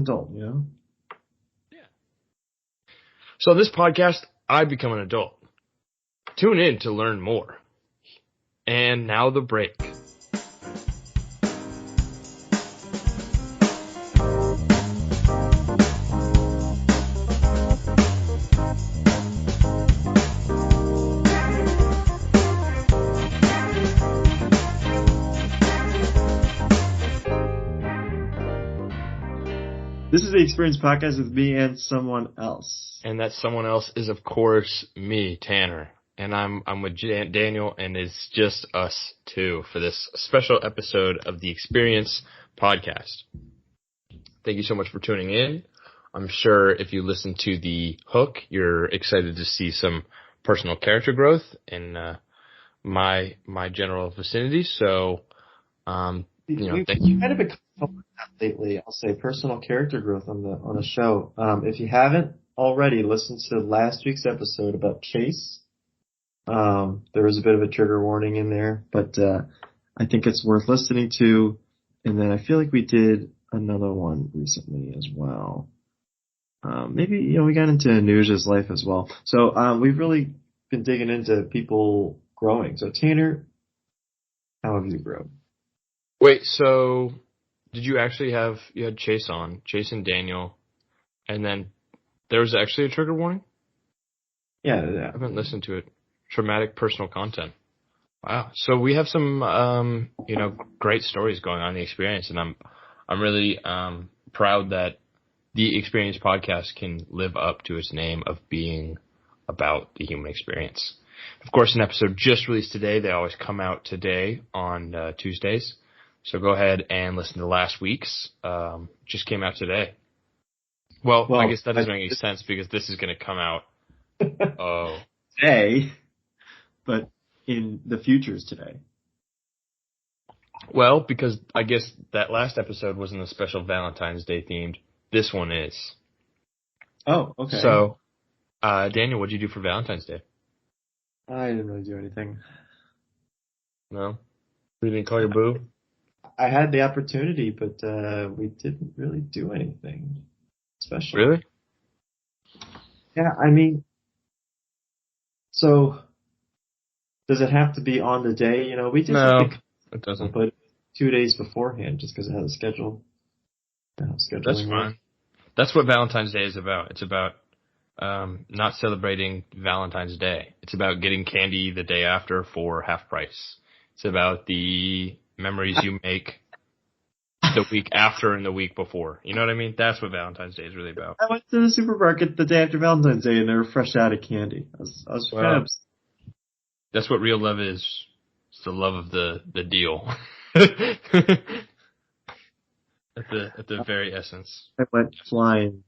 adult, you know? Yeah. So this podcast, I become an adult. Tune in to learn more. And now the break. This is the Experience Podcast with me and someone else. And that someone else is, of course, me, Tanner. And I'm with Daniel, and it's just us two for this special episode of the Experience Podcast. Thank you so much for tuning in. I'm sure if you listen to the hook, you're excited to see some personal character growth in my general vicinity. So, thank you. We've kind of been covering that lately. I'll say personal character growth on the show. If you haven't already listened to last week's episode about Chase, there was a bit of a trigger warning in there, but I think it's worth listening to. And then I feel like we did another one recently as well. Maybe we got into Anuja's life as well. So we've really been digging into people growing. So Tanner, how have you grown? Wait, so did you actually you had Chase on, Chase and Daniel, and then there was actually a trigger warning? Yeah. I haven't listened to it. Traumatic personal content. Wow. So we have some, great stories going on in the experience, and I'm really proud that the Experience Podcast can live up to its name of being about the human experience. Of course, an episode just released today. They always come out today on Tuesdays. So go ahead and listen to last week's. Just came out today. Well, I guess that doesn't make any sense because this is going to come out today, but in the futures today. Well, because I guess that last episode wasn't a special Valentine's Day themed. This one is. Oh, okay. So, Daniel, what did you do for Valentine's Day? I didn't really do anything. No? You didn't call your boo? I had the opportunity, but we didn't really do anything special. Really? Yeah, I mean, so does it have to be on the day? We did No, it doesn't. But 2 days beforehand, just because it has a schedule. That's fine. That's what Valentine's Day is about. It's about not celebrating Valentine's Day. It's about getting candy the day after for half price. It's about the memories you make the week after and the week before. You know what I mean? That's what Valentine's Day is really about. I went to the supermarket the day after Valentine's Day, and they were fresh out of candy. I was kind of upset. That's what real love is. It's the love of the deal. At the very essence. I went flying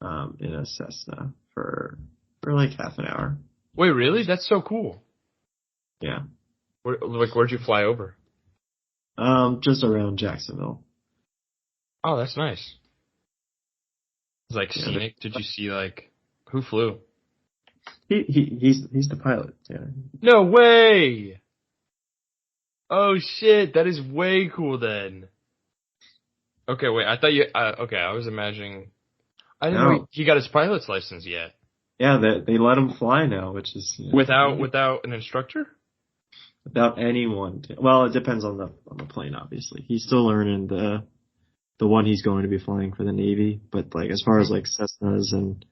in a Cessna for like half an hour. Wait, really? That's so cool. Yeah. Where'd you fly over? Just around Jacksonville. Oh, that's nice. It's like scenic. Did you see who flew? He's the pilot. Yeah. No way! Oh shit, that is way cool then. Okay, wait, I thought I was imagining, I didn't know he got his pilot's license yet. Yeah, they let him fly now, which is... Without an instructor? Without anyone. Well, it depends on the plane, obviously. He's still learning the one he's going to be flying for the Navy, but as far as Cessnas and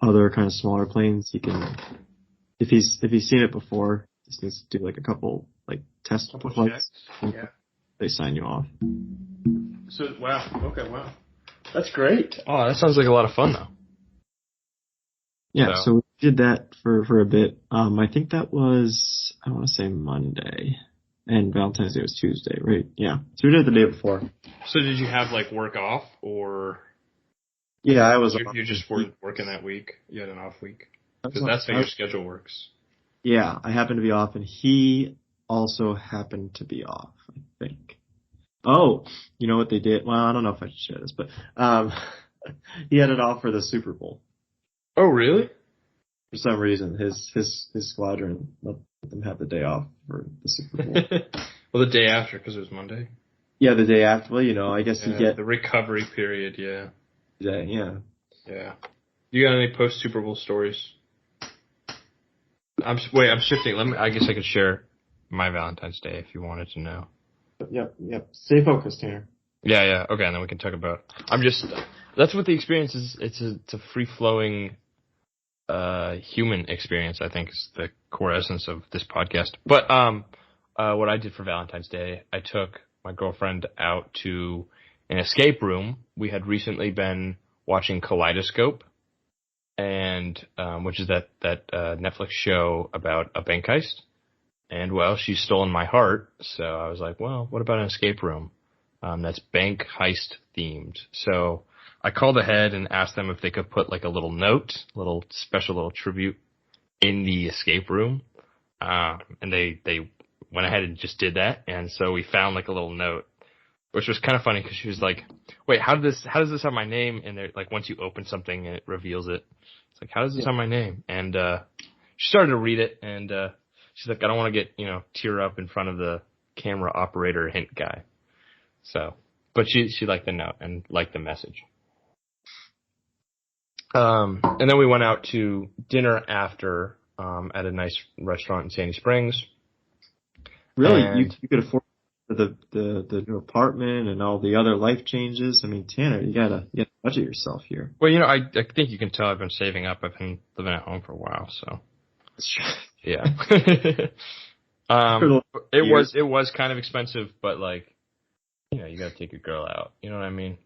other kind of smaller planes, he can, if he's seen it before, just needs to do a couple test flights. Yeah. They sign you off. So wow, okay, wow, that's great. Oh, that sounds like a lot of fun though. Yeah, so we did that for a bit. I think that was, I want to say Monday, and Valentine's Day was Tuesday, right? Yeah, so we did it the day before. So did you have work off or? Yeah, I was. You just weren't working that week. You had an off week because that's how your schedule works. Yeah, I happened to be off, and he also happened to be off, I think. Oh, you know what they did? Well, I don't know if I should share this, but he had it off for the Super Bowl. Oh, really? For some reason, his squadron let them have the day off for the Super Bowl. Well, the day after, because it was Monday. Yeah, the day after. Well, I guess you get the recovery period. Yeah. that. Yeah. Yeah. You got any post Super Bowl stories? I'm shifting. I guess I could share my Valentine's Day if you wanted to know. Yep. Stay focused, Tanner. Yeah. Okay, and then we can talk about. That's what the experience is. It's a free flowing, human experience. I think is the core essence of this podcast. But what I did for Valentine's Day, I took my girlfriend out to an escape room. We had recently been watching Kaleidoscope, and which is that Netflix show about a bank heist. And well, she's stolen my heart, so I was like, well, what about an escape room that's bank heist themed? So I called ahead and asked them if they could put like a little note, special little tribute in the escape room. And they went ahead and just did that. And so we found like a little note, which was kind of funny because she was like, wait, how does this have my name in there? Like once you open something and it reveals it, it's like, how does this have my name? And she started to read it, and she's like, I don't want to get tear up in front of the camera operator hint guy. So, but she liked the note and liked the message. And then we went out to dinner after at a nice restaurant in Sandy Springs. Really, you could afford the new apartment and all the other life changes. I mean, Tanner, you gotta budget yourself here. Well, I think you can tell I've been saving up. I've been living at home for a while, so yeah. It was kind of expensive, but like, you gotta take your girl out. You know what I mean?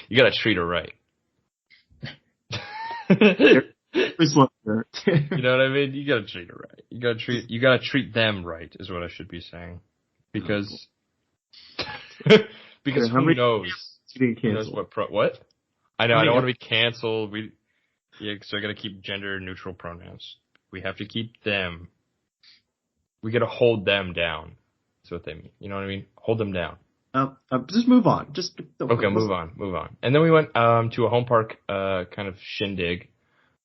You gotta treat her right. You know what I mean? You gotta treat her right. You gotta treat them right, is what I should be saying. Because who knows? Who knows what? I know, I don't want to be canceled. So I gotta keep gender neutral pronouns. We have to keep them. We gotta hold them down. That's what they mean. You know what I mean? Hold them down. Just move on. Okay, move on. And then we went to a home park kind of shindig.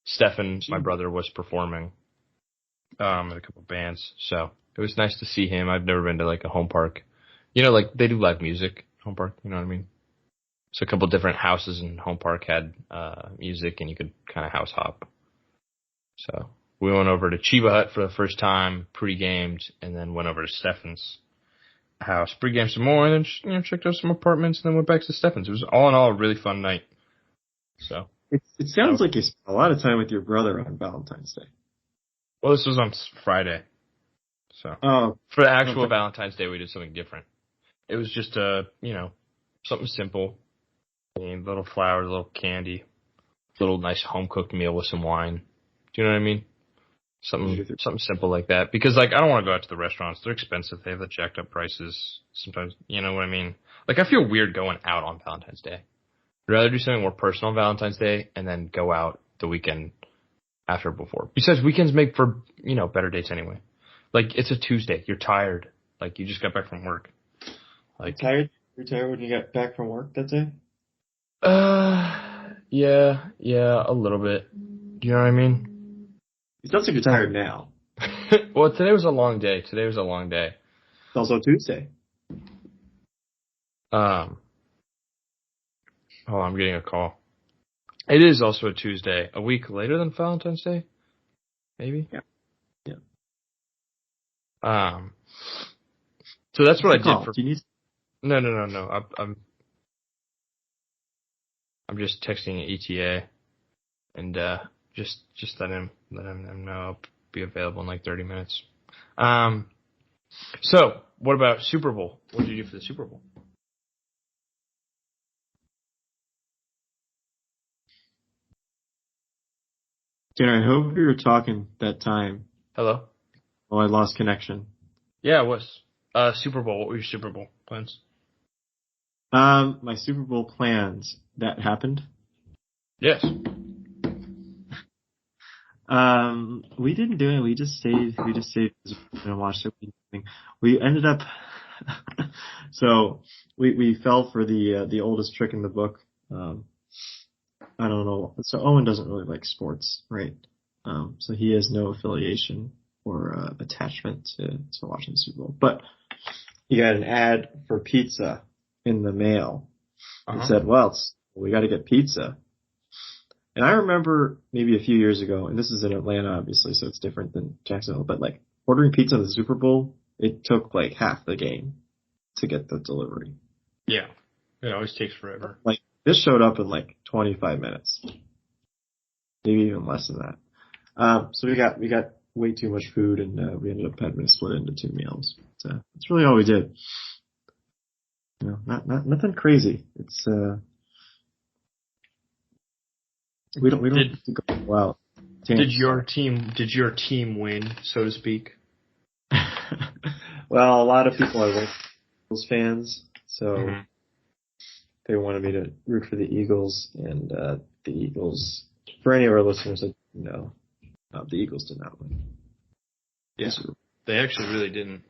Stefan, my brother, was performing in a couple of bands, so it was nice to see him. I've never been to like a home park. Like they do live music home park. You know what I mean? So a couple of different houses in home park had music, and you could kind of house hop. So we went over to Chiba Hut for the first time, pre-gamed, and then went over to Stefan's house, pre-gamed some more, and then checked out some apartments, and then went back to Stefan's. It was all in all a really fun night. So it sounds like you spent a lot of time with your brother on Valentine's Day. Well, this was on Friday, so for the actual Valentine's Day, we did something different. It was just something simple, little flowers, a little candy, little nice home cooked meal with some wine. Do you know what I mean? Something simple like that. Because like I don't want to go out to the restaurants; they're expensive. They have the jacked up prices. Sometimes, you know what I mean. Like I feel weird going out on Valentine's Day. I'd rather do something more personal on Valentine's Day and then go out the weekend after or before. Besides, weekends make for, better dates anyway. Like, it's a Tuesday. You're tired. Like, you just got back from work. Like, You're tired when you got back from work that day? Yeah, a little bit. Do you know what I mean? It sounds like you're tired now. Well, today was a long day. It's also Tuesday. Oh, I'm getting a call. It is also a Tuesday, a week later than Valentine's Day, maybe. Yeah. So that's what I did for. Do you need... No. I'm just texting ETA, and just let him know I'll be available in like 30 minutes. So what about Super Bowl? What did you do for the Super Bowl? Tanner, I hope you were talking that time. Hello? Oh, I lost connection. Yeah, it was. Super Bowl. What were your Super Bowl plans? My Super Bowl plans, that happened? Yes. We didn't do it. We just stayed and watched it. We ended up, so we fell for the oldest trick in the book. I don't know. So Owen doesn't really like sports, right? So he has no affiliation or attachment to watching the Super Bowl. But you got an ad for pizza in the mail. It Uh-huh. said, well, we got to get pizza. And I remember maybe a few years ago, and this is in Atlanta, obviously, so it's different than Jacksonville, but like ordering pizza in the Super Bowl, it took like half the game to get the delivery. Yeah. It always takes forever. Like this showed up in like 25 minutes, maybe even less than that. So we got way too much food, and we ended up having to split it into 2 meals. So that's really all we did. You know, nothing crazy. It's we don't have to go out. Did your team win, so to speak? Well, a lot of people are Eagles fans, so Mhm. they wanted me to root for the Eagles, and the Eagles. For any of our listeners that know, the Eagles did not win. Yeah, they actually really didn't.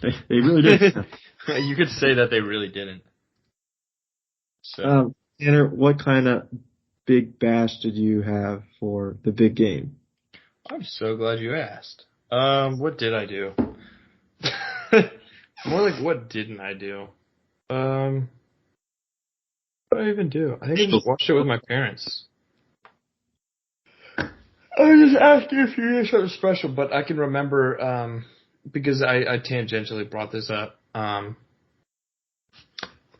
They really did. You could say that they really didn't. So, Tanner, what kind of big bash did you have for the big game? I'm so glad you asked. What did I do? More like, what didn't I do? What did I even do? I think I just watched it with my parents. I was just asking if you did something special, but I can remember, because I tangentially brought this up.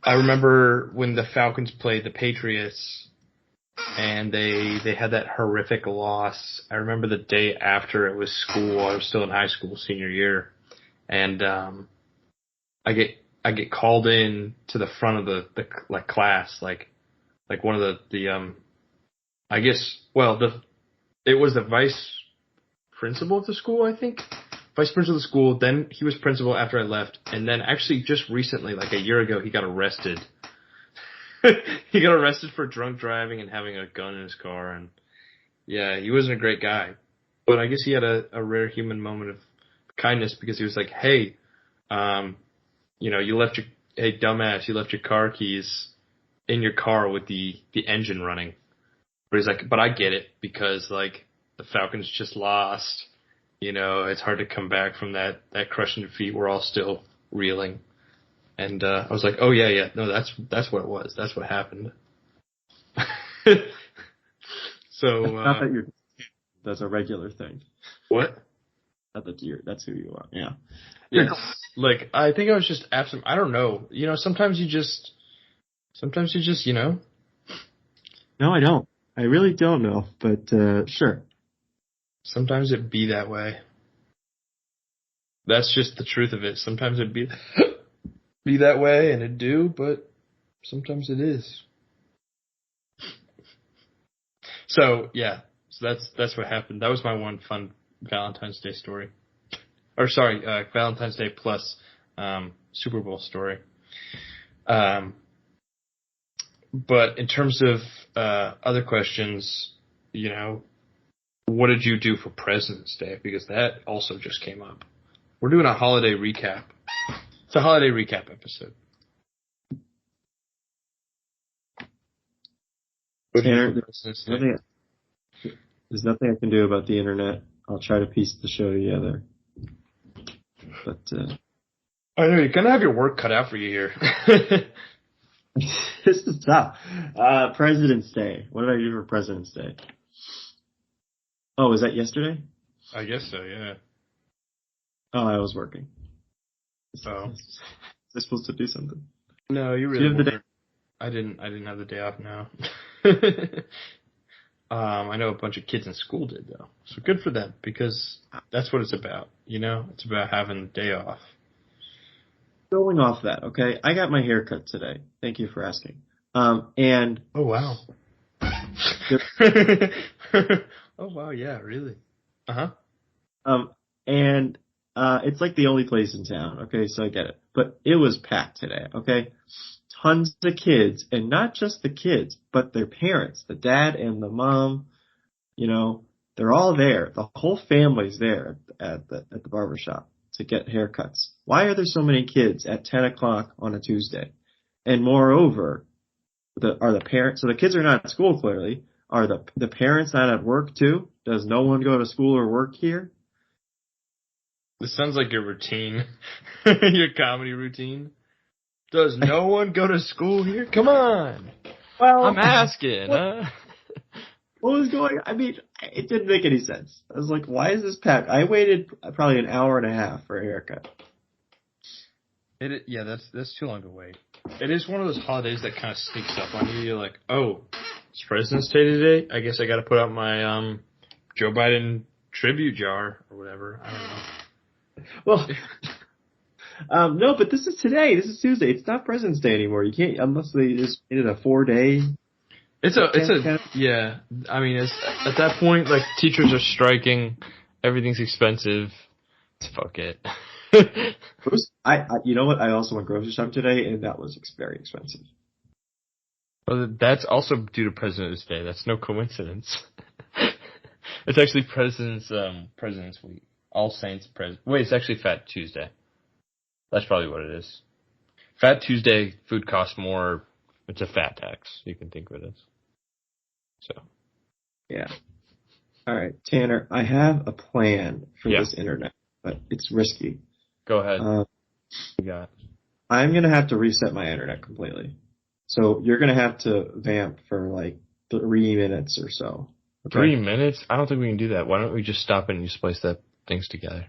I remember when the Falcons played the Patriots, and they had that horrific loss. I remember the day after it was school. I was still in high school, senior year, and I get called in to the front of the like class, like one of the I guess, well, it was the vice principal of the school, I think. Vice principal of the school, then he was principal after I left, and then actually just recently, like a year ago, he got arrested. He got arrested for drunk driving and having a gun in his car, and yeah, he wasn't a great guy. But I guess he had a rare human moment of kindness, because he was like, hey, hey dumbass, you left your car keys in your car with the engine running. But he's like, but I get it, because like the Falcons just lost. You know, it's hard to come back from that crushing defeat. We're all still reeling. And I was like, oh yeah, no, that's what it was. That's what happened. So Not that that's a regular thing. What? Not that that's who you are. Yeah. Yes. Like, I think I was just absent. I don't know. You know, sometimes you just, you know. No, I don't. I really don't know, but sure. Sometimes it be that way. That's just the truth of it. Sometimes it be that way, and it do, but sometimes it is. So yeah, so that's what happened. That was my one fun Valentine's Day story. Or sorry, Valentine's Day plus Super Bowl story. But in terms of other questions, you know, what did you do for President's Day? Because that also just came up. We're doing a holiday recap. It's a holiday recap episode. Tanner, there's nothing I can do about the internet. I'll try to piece the show together. But I know you're gonna have your work cut out for you here. This is tough. President's Day. What did I do for President's Day? Oh, was that yesterday? I guess so, yeah. Oh, I was working. Oh. Was I supposed to do something? No, you really weren't. I didn't have the day off now. I know a bunch of kids in school did, though. So good for them, because that's what it's about, you know? It's about having the day off. Going off that, okay? I got my hair cut today. Thank you for asking. And oh wow. Oh wow, yeah, really. And it's like the only place in town, okay? So I get it. But it was packed today, okay? Tons of kids, and not just the kids, but their parents, the dad and the mom, you know, they're all there. The whole family's there at the barbershop to get haircuts. Why are there so many kids at 10 o'clock on a Tuesday? And moreover, are the parents, so the kids are not at school clearly, are the parents not at work too? Does no one go to school or work here? This sounds like your routine, your comedy routine. Does no one go to school here? Come on. Well, I'm asking, huh? what was going? I mean, it didn't make any sense. I was like, why is this packed? I waited probably an hour and a half for a haircut. Yeah, that's too long to wait. It is one of those holidays that kind of sneaks up on you. You're like, oh, it's President's Day today. I guess I got to put out my Joe Biden tribute jar or whatever. I don't know. Well, no, but this is today. This is Tuesday. It's not President's Day anymore. You can't unless they just made it a 4-day. Yeah. I mean, at that point, like teachers are striking, everything's expensive. Fuck it. You know what? I also went grocery shopping today, and that was very expensive. Well, that's also due to President's Day. That's no coincidence. It's actually President's Week. All Saints Wait, it's actually Fat Tuesday. That's probably what it is. Fat Tuesday, food costs more. It's a fat tax. You can think of it as. So. Yeah. All right, Tanner. I have a plan for this internet, but it's risky. Go ahead. You got it. I'm gonna have to reset my internet completely. So you're gonna have to vamp for like 3 minutes or so. Okay? 3 minutes? I don't think we can do that. Why don't we just stop it and you splice that things together?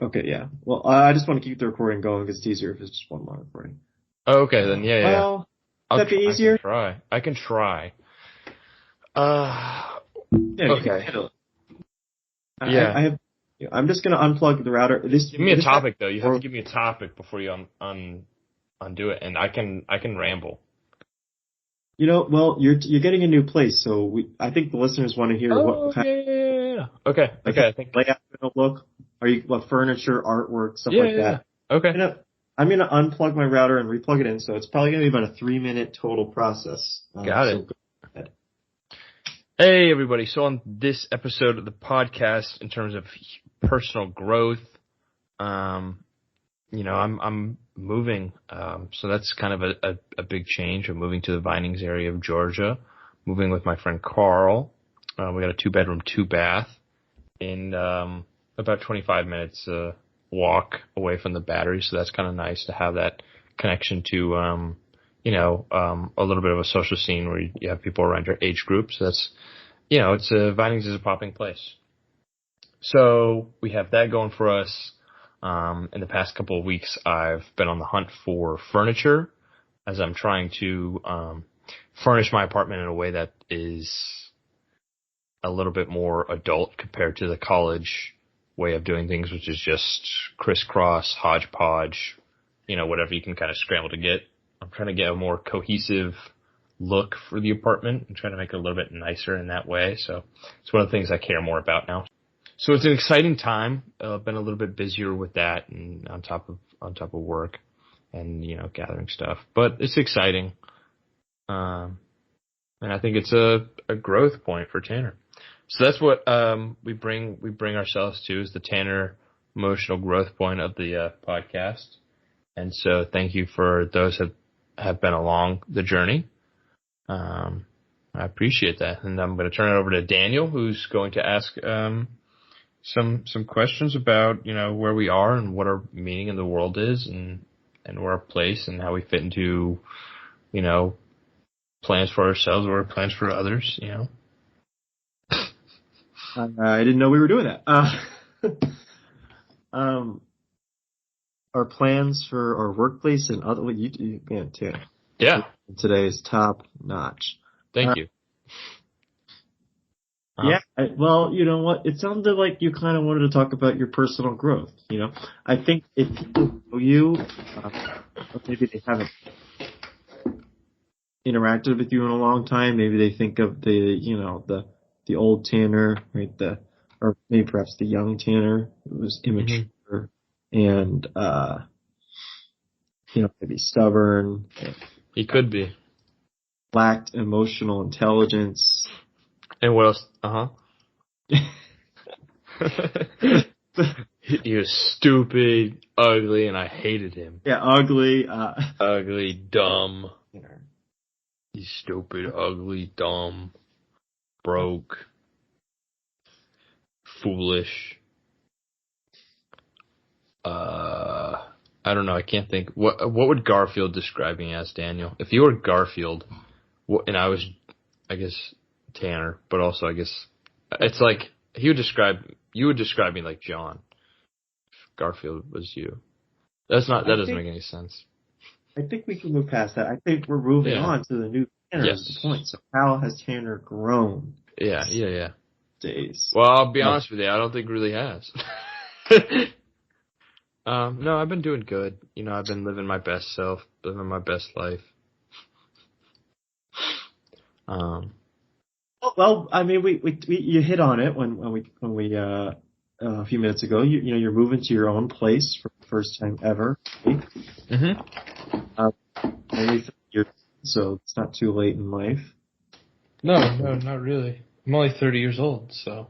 Okay, yeah. Well, I just want to keep the recording going because it's easier if it's just one more recording. Oh, okay, then yeah. Well, would that be easier? I can try. Yeah, okay. I'm just gonna unplug the router. Give me a topic though. You have to give me a topic before you undo it, and I can ramble. You know, well, you're getting a new place, so I think the listeners want to hear what kind of Okay. I think layout gonna look. What furniture, artwork, stuff like that. Okay. I'm gonna unplug my router and replug it in, so it's probably gonna be about a 3-minute total process. Got it. Go ahead. Hey everybody! So on this episode of the podcast, in terms of personal growth, I'm moving, so that's kind of a big change. I'm moving to the Vinings area of Georgia, moving with my friend Carl. We got a 2-bedroom, 2-bath in about 25 minutes walk away from the Battery, so that's kind of nice to have that connection to a little bit of a social scene where you have people around your age group. So that's Vinings is a popping place. So we have that going for us. In the past couple of weeks, I've been on the hunt for furniture as I'm trying to furnish my apartment in a way that is a little bit more adult compared to the college way of doing things, which is just crisscross, hodgepodge, whatever you can kind of scramble to get. I'm trying to get a more cohesive look for the apartment and trying to make it a little bit nicer in that way. So it's one of the things I care more about now. So it's an exciting time. I've been a little bit busier with that and on top of work and, gathering stuff, but it's exciting. And I think it's a growth point for Tanner. So that's what, we bring ourselves to, is the Tanner emotional growth point of the, podcast. And so thank you for those that have been along the journey. I appreciate that. And I'm going to turn it over to Daniel, who's going to ask, some questions about, where we are and what our meaning in the world is and where our place and how we fit into, plans for ourselves or plans for others, I didn't know we were doing that. Our plans for our workplace and other, man, too. Yeah. Today is top notch. Thank you. Yeah, well, you know what? It sounded like you kind of wanted to talk about your personal growth. I think if people know you, maybe they haven't interacted with you in a long time. Maybe they think of the old Tanner, right? Or maybe perhaps the young Tanner who was immature and maybe stubborn. He could be. Lacked emotional intelligence. And what else? He was stupid, ugly, and I hated him. Yeah, ugly. Ugly, dumb. He's stupid, ugly, dumb, broke, foolish. I don't know. I can't think. What would Garfield describe me as, Daniel? If you were Garfield, and I was, I guess, Tanner, but also I guess it's like you would describe me like John. If Garfield was you. That doesn't make any sense. I think we can move past that. I think we're moving on to the new Tanner. Yes. Is the point. So how has Tanner grown? Yeah. Days. Well, I'll be honest with you. I don't think it really has. No, I've been doing good. You know, I've been living my best self, living my best life. Well, I mean, you hit on it when we a few minutes ago. You know, you're moving to your own place for the first time ever. Right? Mm-hmm. Only 30 years, so it's not too late in life. No, not really. I'm only 30 years old, so.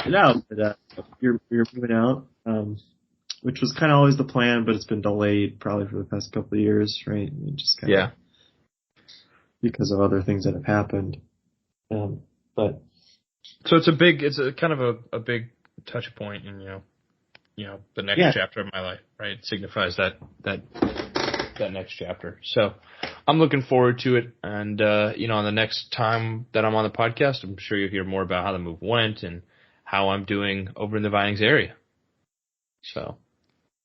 No, but you're moving out, which was kind of always the plan, but it's been delayed probably for the past couple of years, right? Just kind of because of other things that have happened. But so it's a kind of a big touch point in the next chapter of my life, right? It signifies that next chapter. So I'm looking forward to it, and on the next time that I'm on the podcast, I'm sure you'll hear more about how the move went and how I'm doing over in the Vinings area. So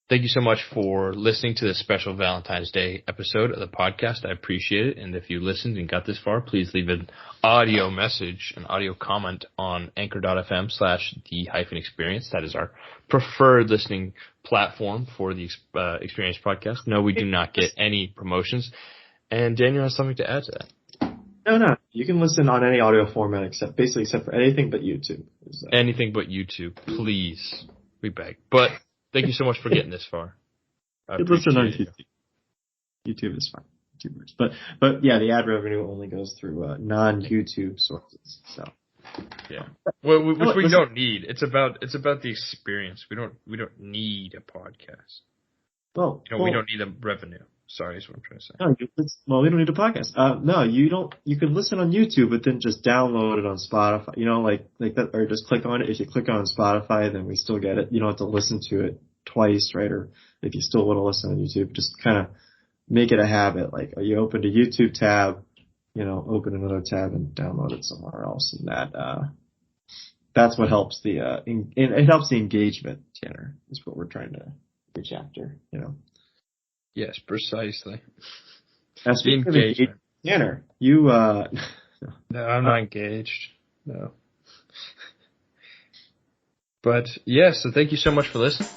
thank you so much for listening to this special Valentine's Day episode of the podcast. I appreciate it. And if you listened and got this far, please leave an audio message, an audio comment on anchor.fm/the-experience. That is our preferred listening platform for the Experience podcast. No, we do not get any promotions. And Daniel has something to add to that. No. You can listen on any audio format except for anything but YouTube. Anything but YouTube, please. We beg. But thank you so much for getting this far. You listen on YouTube. YouTube is fine. YouTubers. But yeah, the ad revenue only goes through non-YouTube sources. So yeah, which we don't need. It's about the experience. We don't need a podcast. Well, we don't need the revenue. Sorry, is what I'm trying to say. No, we don't need a podcast. No, you don't. You can listen on YouTube, but then just download it on Spotify. You know, like that, or just click on it. If you click on Spotify, then we still get it. You don't have to listen to it twice, right? Or if you still want to listen on YouTube, just kind of make it a habit. Like you open a YouTube tab, open another tab and download it somewhere else, and that's what helps it helps the engagement. Tanner is what we're trying to reach after. Yes, precisely. That's the engagement. Tanner, you No, I'm not engaged. No. But yeah, so thank you so much for listening.